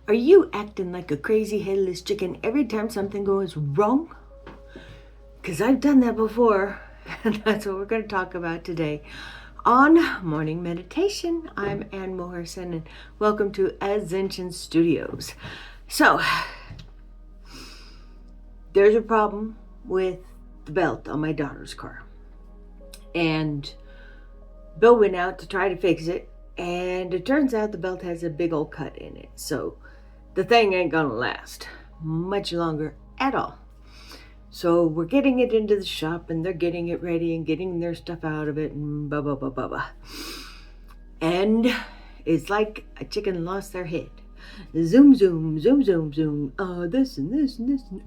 Are you acting like a crazy headless chicken every time something goes wrong? Because I've done that before, and that's what we're going to talk about today on Morning Meditation. I'm Ann Morrison, and welcome to Ascension Studios. So, there's a problem with the belt on my daughter's car. And Bill went out to try to fix it, and it turns out the belt has a big old cut in it. So, the thing ain't gonna last much longer at all. So we're getting it into the shop and they're getting it ready and getting their stuff out of it and blah, blah, blah, blah, blah. And it's like a chicken lost their head. Zoom, zoom, zoom, zoom, zoom. This and this and this and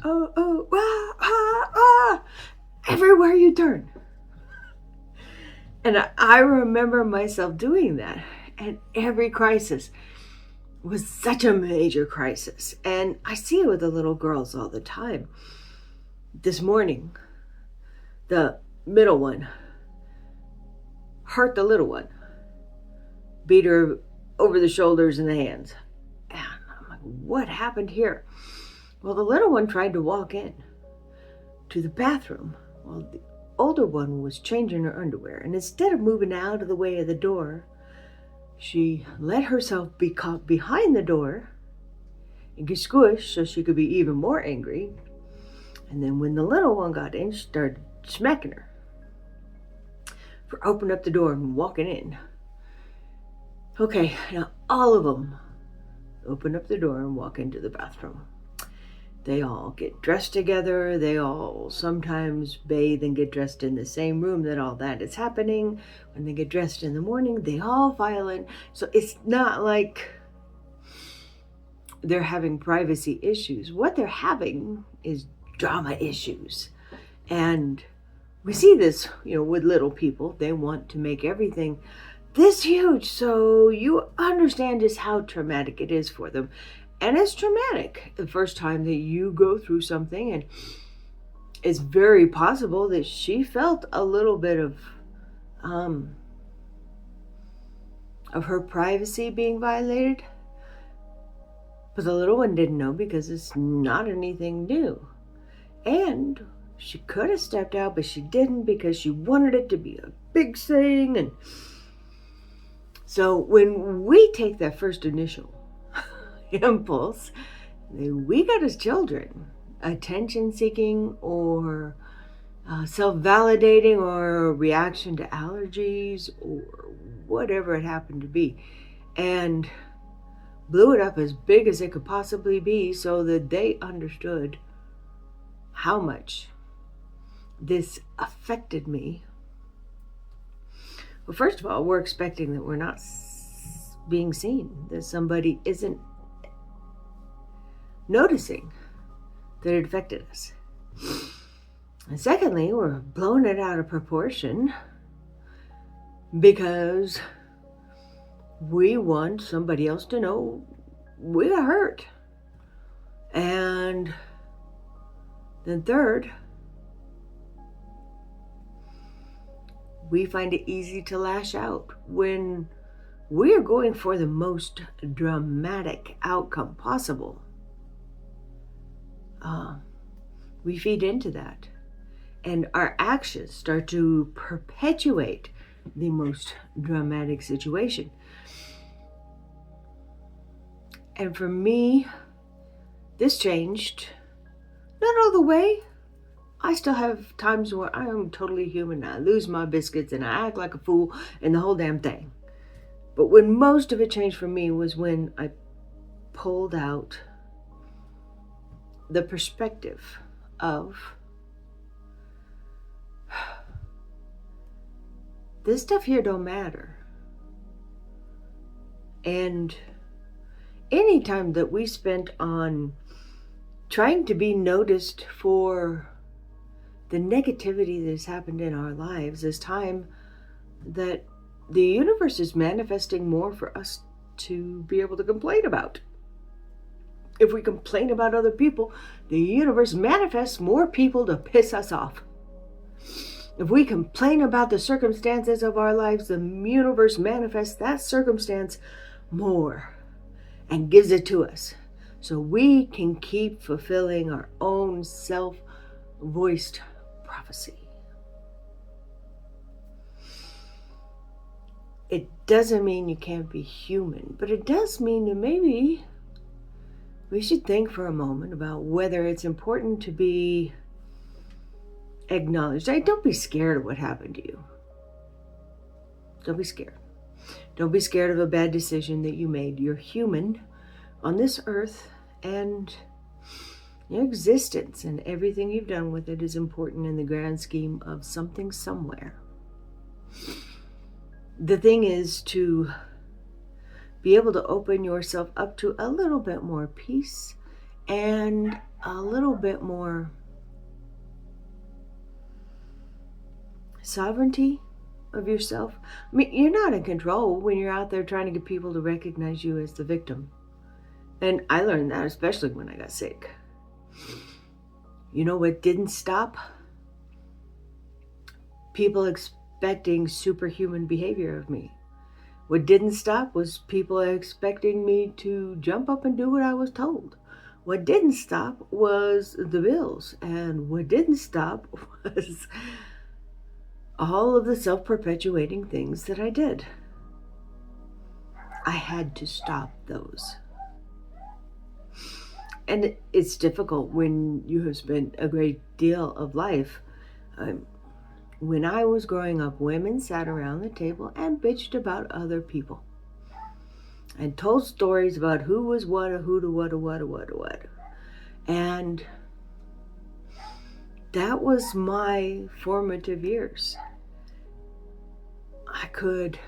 everywhere you turn. And I remember myself doing that at every crisis. Was such a major crisis. And I see it with the little girls all the time. This morning, the middle one hurt the little one, beat her over the shoulders and the hands. And I'm like, what happened here? Well, the little one tried to walk in to the bathroom while the older one was changing her underwear. And instead of moving out of the way of the door, she let herself be caught behind the door and get squished so she could be even more angry. And then when the little one got in, she started smacking her for opening up the door and walking in. Okay, now all of them open up the door and walk into the bathroom. They all get dressed together. They all sometimes bathe and get dressed in the same room that all that is happening. When they get dressed in the morning, they all file in. So it's not like they're having privacy issues. What they're having is drama issues. And we see this, with little people. They want to make everything this huge. So you understand just how traumatic it is for them. And it's traumatic the first time that you go through something, and it's very possible that she felt a little bit of her privacy being violated. But the little one didn't know because it's not anything new. And she could have stepped out, but she didn't because she wanted it to be a big thing. And so when we take that first initial impulse, we got as children, attention seeking or self-validating or reaction to allergies or whatever it happened to be, and blew it up as big as it could possibly be so that they understood how much this affected me. Well, first of all, we're expecting that we're not being seen, that somebody isn't noticing that it affected us. And secondly, we're blowing it out of proportion because we want somebody else to know we got hurt. And then third, we find it easy to lash out when we are going for the most dramatic outcome possible. We feed into that, and our actions start to perpetuate the most dramatic situation. And for me, this changed, not all the way. I still have times where I am totally human. I lose my biscuits and I act like a fool and the whole damn thing. But when most of it changed for me was when I pulled out the perspective of this stuff here don't matter. And any time that we spent on trying to be noticed for the negativity that has happened in our lives is time that the universe is manifesting more for us to be able to complain about. If we complain about other people, the universe manifests more people to piss us off. If we complain about the circumstances of our lives, the universe manifests that circumstance more and gives it to us. so we can keep fulfilling our own self-voiced prophecy. It doesn't mean you can't be human, but it does mean that maybe we should think for a moment about whether it's important to be acknowledged. Don't be scared of what happened to you. Don't be scared. Don't be scared of a bad decision that you made. You're human on this earth, and your existence and everything you've done with it is important in the grand scheme of something somewhere. The thing is to be able to open yourself up to a little bit more peace and a little bit more sovereignty of yourself. I mean, you're not in control when you're out there trying to get people to recognize you as the victim. And I learned that especially when I got sick. You know what didn't stop? People expecting superhuman behavior of me. What didn't stop was people expecting me to jump up and do what I was told. What didn't stop was the bills. And what didn't stop was all of the self-perpetuating things that I did. I had to stop those. And it's difficult when you have spent a great deal of life. When I was growing up, women sat around the table and bitched about other people and told stories about who was what, or who to what, or what, or what, or what. And that was my formative years. I could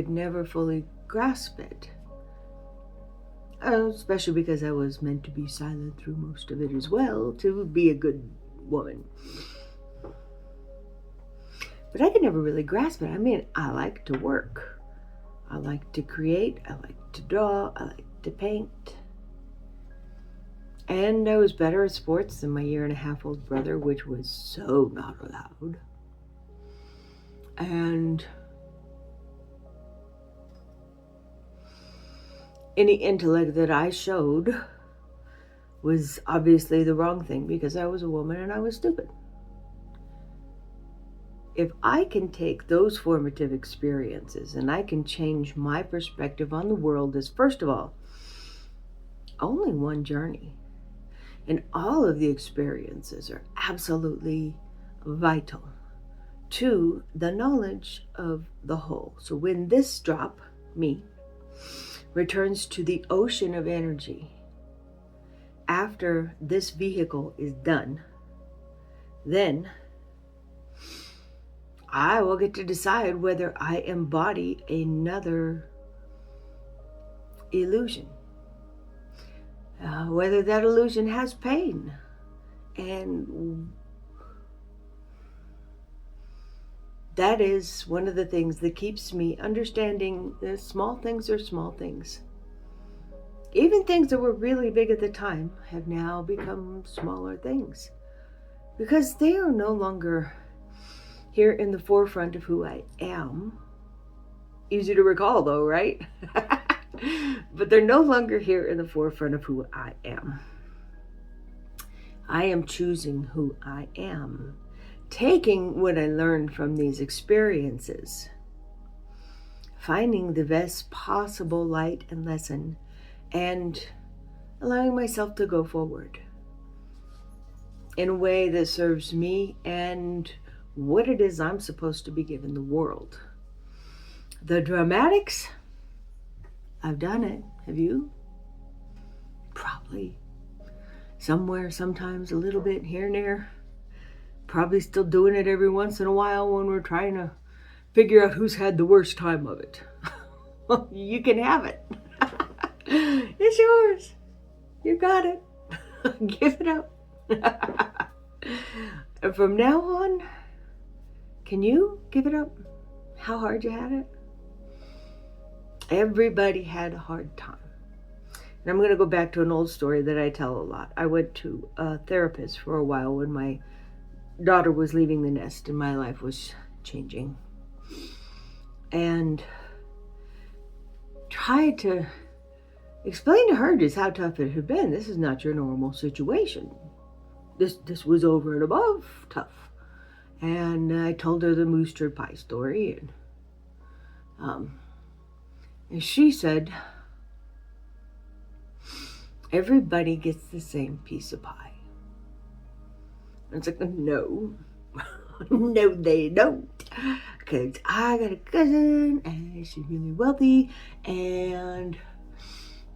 never fully grasp it. Especially because I was meant to be silent through most of it as well, to be a good woman. But I could never really grasp it. I mean, I like to work. I like to create. I like to draw. I like to paint. And I was better at sports than my 1.5-year-old brother, which was so not allowed. And any intellect that I showed was obviously the wrong thing because I was a woman and I was stupid. If I can take those formative experiences and I can change my perspective on the world as, first of all, only one journey. And all of the experiences are absolutely vital to the knowledge of the whole. So when this drop, me, returns to the ocean of energy after this vehicle is done, then I will get to decide whether I embody another illusion. Whether that illusion has pain. And that is one of the things that keeps me understanding that small things are small things. Even things that were really big at the time have now become smaller things because they are no longer here in the forefront of who I am. Easy to recall though, right? But they're no longer here in the forefront of who I am. I am choosing who I am, taking what I learned from these experiences, finding the best possible light and lesson, and allowing myself to go forward in a way that serves me and what it is I'm supposed to be giving the world. The dramatics, I've done it. Have you? Probably. Somewhere, sometimes, a little bit here and there. Probably still doing it every once in a while when we're trying to figure out who's had the worst time of it. You can have it. It's yours. You got it. Give it up. And from now on, can you give it up? How hard you had it? Everybody had a hard time. And I'm going to go back to an old story that I tell a lot. I went to a therapist for a while when my daughter was leaving the nest and my life was changing. And tried to explained to her just how tough it had been. This is not your normal situation. This was over and above tough. And I told her the moose turd pie story, and she said, everybody gets the same piece of pie. And it's like, no, no, they don't. Because I got a cousin, and she's really wealthy, and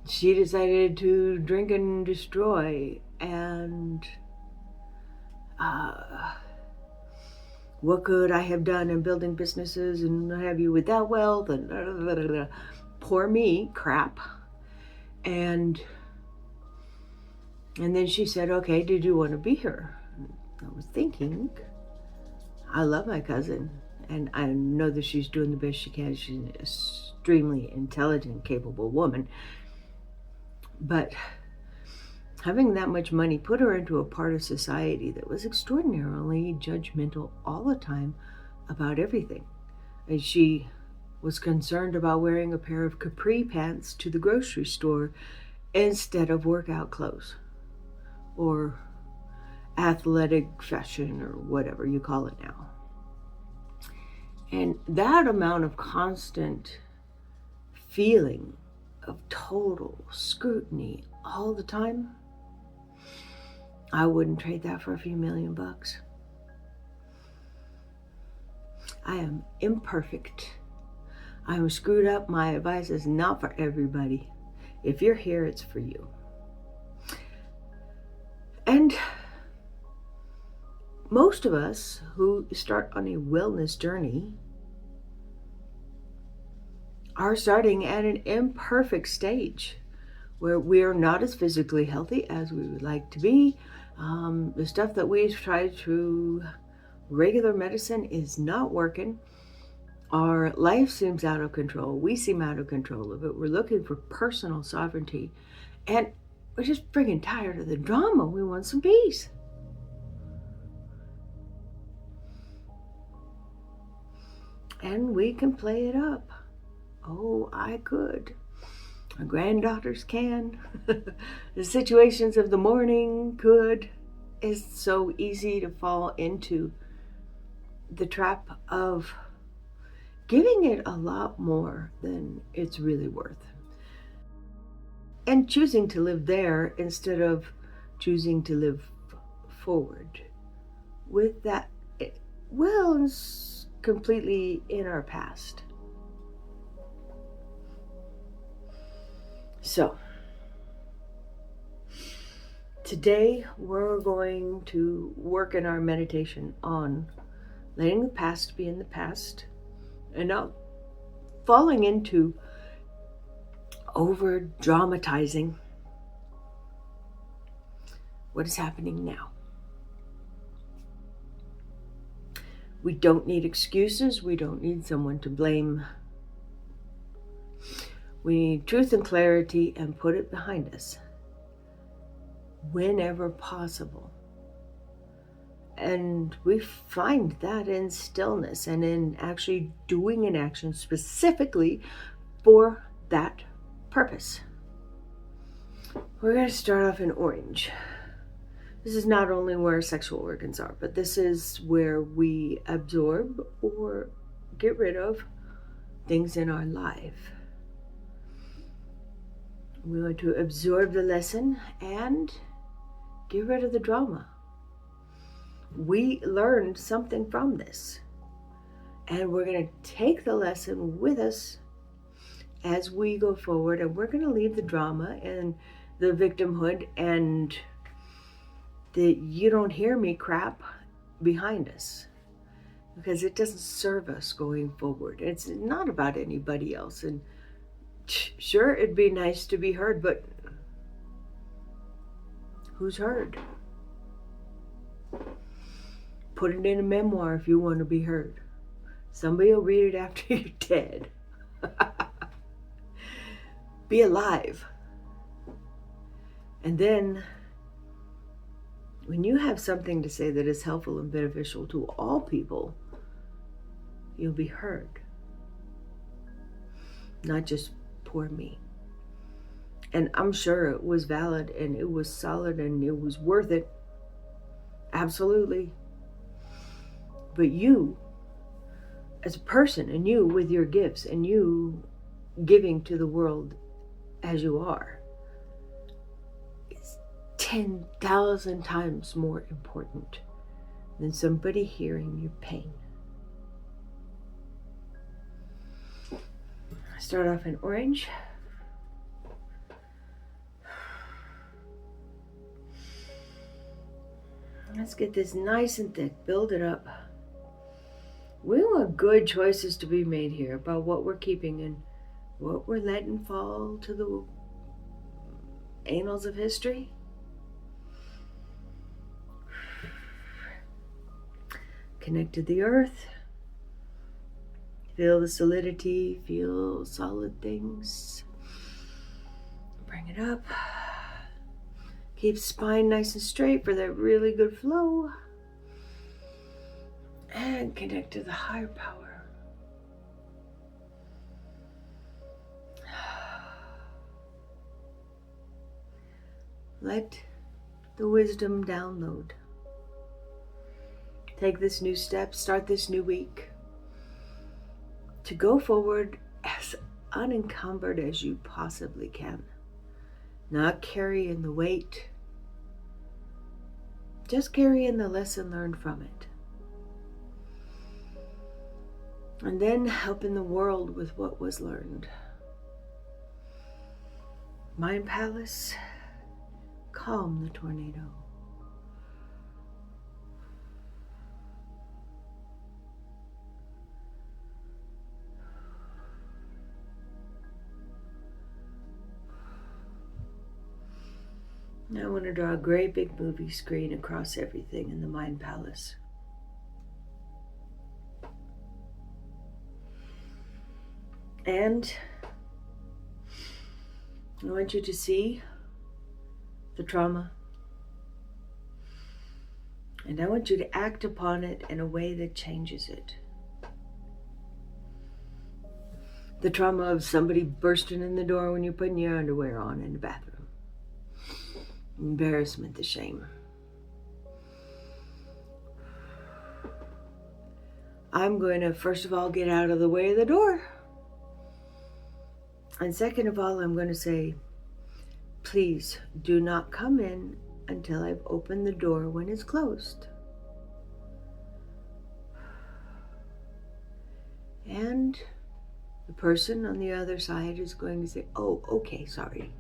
she decided to drink and destroy, and what could I have done in building businesses and what have you with that wealth, and blah, blah, blah. Poor me, crap. And then she said, okay, did you want to be here? I was thinking, I love my cousin, and I know that she's doing the best she can. She's an extremely intelligent, capable woman. But having that much money put her into a part of society that was extraordinarily judgmental all the time about everything. And she was concerned about wearing a pair of capri pants to the grocery store instead of workout clothes or athletic fashion or whatever you call it now. And that amount of constant feeling of total scrutiny all the time, I wouldn't trade that for a few $1,000,000 bucks. I am imperfect. I am screwed up. My advice is not for everybody. If you're here, it's for you. And most of us who start on a wellness journey are starting at an imperfect stage where we're not as physically healthy as we would like to be. The stuff that we've tried through regular medicine is not working. Our life seems out of control. We seem out of control of it. We're looking for personal sovereignty. And we're just friggin' tired of the drama. We want some peace. And we can play it up. Oh, I could. Our granddaughters can. The situations of the morning could. It's so easy to fall into the trap of giving it a lot more than it's really worth. And choosing to live there instead of choosing to live forward with that completely in our past. So, today we're going to work in our meditation on letting the past be in the past and not falling into over dramatizing what is happening now. We don't need excuses. We don't need someone to blame. We need truth and clarity and put it behind us whenever possible. And we find that in stillness and in actually doing an action specifically for that purpose. We're going to start off in orange. This is not only where sexual organs are, but this is where we absorb or get rid of things in our life. We want to absorb the lesson and get rid of the drama. We learned something from this, and we're going to take the lesson with us as we go forward, and we're going to leave the drama and the victimhood and the you don't hear me crap behind us, because it doesn't serve us going forward. It's not about anybody else. And sure, it'd be nice to be heard, but who's heard? Put it in a memoir if you want to be heard. Somebody will read it after you're dead. Be alive. And then, when you have something to say that is helpful and beneficial to all people, you'll be heard. Not just poor me. And I'm sure it was valid and it was solid and it was worth it. Absolutely. But you, as a person, and you with your gifts, and you giving to the world as you are, is 10,000 times more important than somebody hearing your pain. I start off in orange. Let's get this nice and thick, build it up. We want good choices to be made here about what we're keeping and what we're letting fall to the annals of history. Connect to the earth. Feel the solidity, feel solid things. Bring it up. Keep spine nice and straight for that really good flow. And connect to the higher power. Let the wisdom download. Take this new step, start this new week to go forward as unencumbered as you possibly can. Not carrying the weight, just carrying the lesson learned from it. And then helping the world with what was learned. Mind Palace, calm the tornado. Now I want to draw a great big movie screen across everything in the Mind Palace. And I want you to see the trauma. And I want you to act upon it in a way that changes it. The trauma of somebody bursting in the door when you're putting your underwear on in the bathroom. Embarrassment, the shame. I'm going to, first of all, get out of the way of the door. And second of all, I'm going to say, please do not come in until I've opened the door when it's closed. And the person on the other side is going to say, oh, okay, sorry.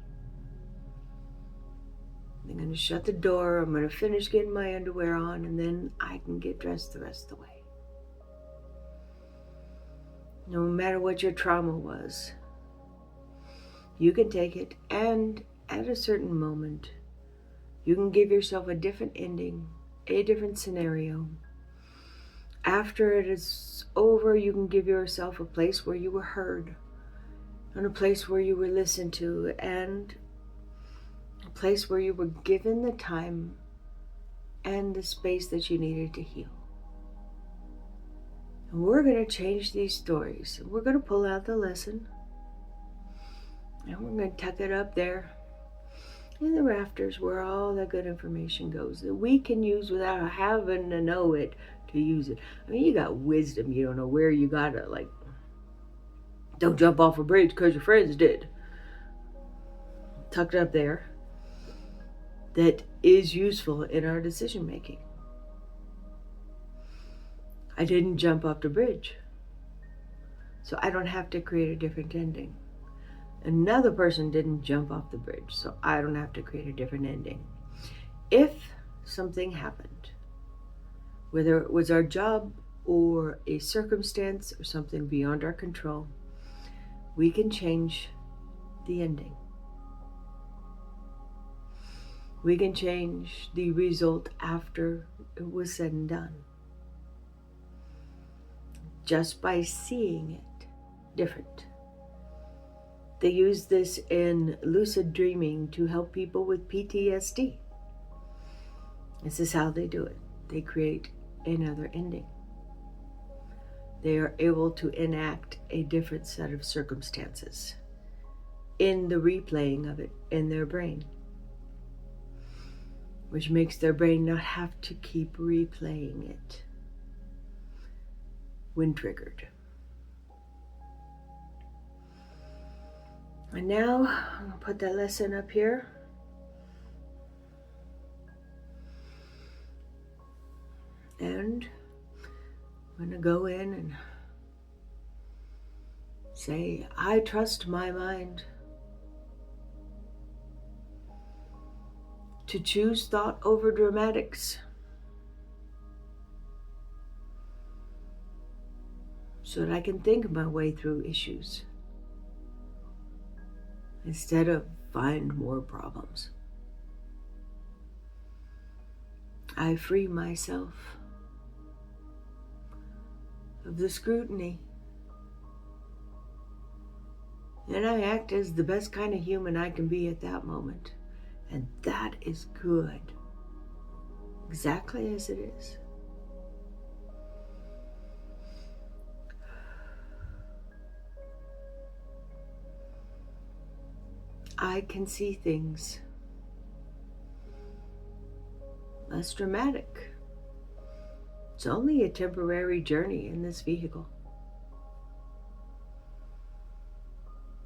I'm going to shut the door, I'm going to finish getting my underwear on, and then I can get dressed the rest of the way. No matter what your trauma was, you can take it, and at a certain moment, you can give yourself a different ending, a different scenario. After it is over, you can give yourself a place where you were heard, and a place where you were listened to, and a place where you were given the time and the space that you needed to heal. And we're going to change these stories. We're going to pull out the lesson, and we're going to tuck it up there in the rafters where all that good information goes that we can use without having to know it to use it. I mean, you got wisdom, you don't know where you got it. Like, don't jump off a bridge because your friends did. Tucked up there. That is useful in our decision making. I didn't jump off the bridge, so I don't have to create a different ending. Another person didn't jump off the bridge, so I don't have to create a different ending. If something happened, whether it was our job or a circumstance or something beyond our control, we can change the ending. We can change the result after it was said and done. Just by seeing it different. They use this in lucid dreaming to help people with PTSD. This is how they do it. They create another ending. They are able to enact a different set of circumstances in the replaying of it in their brain, which makes their brain not have to keep replaying it when triggered. And now I'm going to put that lesson up here. And I'm going to go in and say, I trust my mind to choose thought over dramatics, so that I can think my way through issues instead of find more problems. I free myself of the scrutiny, and I act as the best kind of human I can be at that moment. And that is good, exactly as it is. I can see things less dramatic. It's only a temporary journey in this vehicle.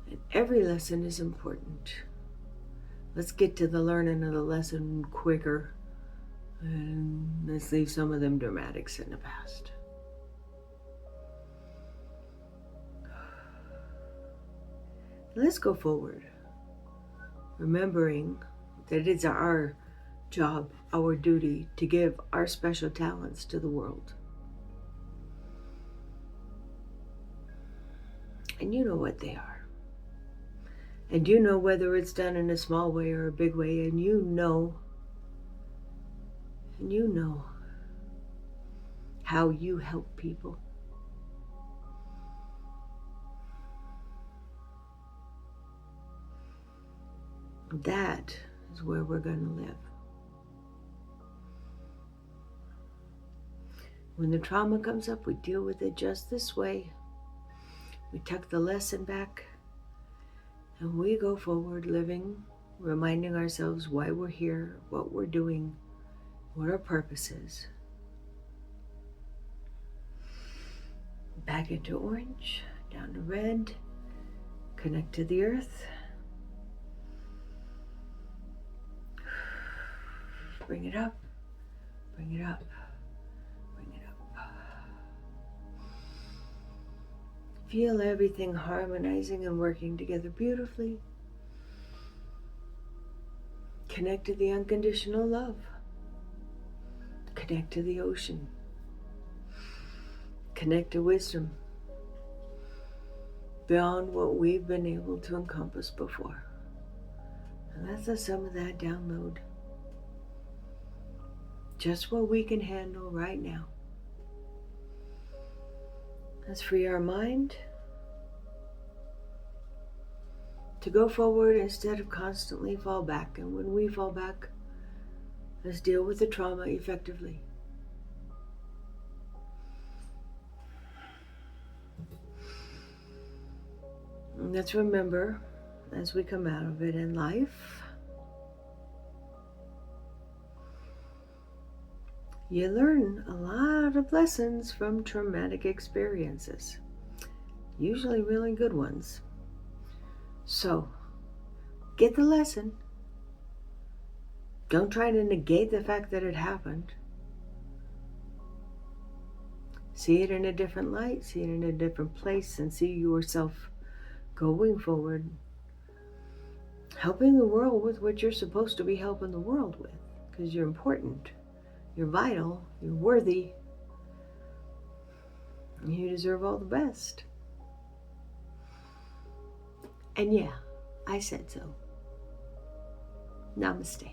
And every lesson is important. Let's get to the learning of the lesson quicker, and let's leave some of them dramatics in the past. Let's go forward, remembering that it's our job, our duty, to give our special talents to the world. And you know what they are. And you know whether it's done in a small way or a big way, and you know how you help people. That is where we're going to live. When the trauma comes up, we deal with it just this way. We tuck the lesson back, and we go forward living, reminding ourselves why we're here, what we're doing, what our purpose is. Back into orange, down to red, connect to the earth. Bring it up, bring it up, bring it up. Feel everything harmonizing and working together beautifully. Connect to the unconditional love. Connect to the ocean. Connect to wisdom beyond what we've been able to encompass before. And that's the sum of that download. Just what we can handle right now. Let's free our mind to go forward instead of constantly fall back. And when we fall back, let's deal with the trauma effectively. And let's remember, as we come out of it in life, you learn a lot of lessons from traumatic experiences, usually really good ones. So, get the lesson. Don't try to negate the fact that it happened. See it in a different light, see it in a different place, and see yourself going forward, helping the world with what you're supposed to be helping the world with, because you're important, you're vital, you're worthy, and you deserve all the best. And yeah, I said so. Namaste.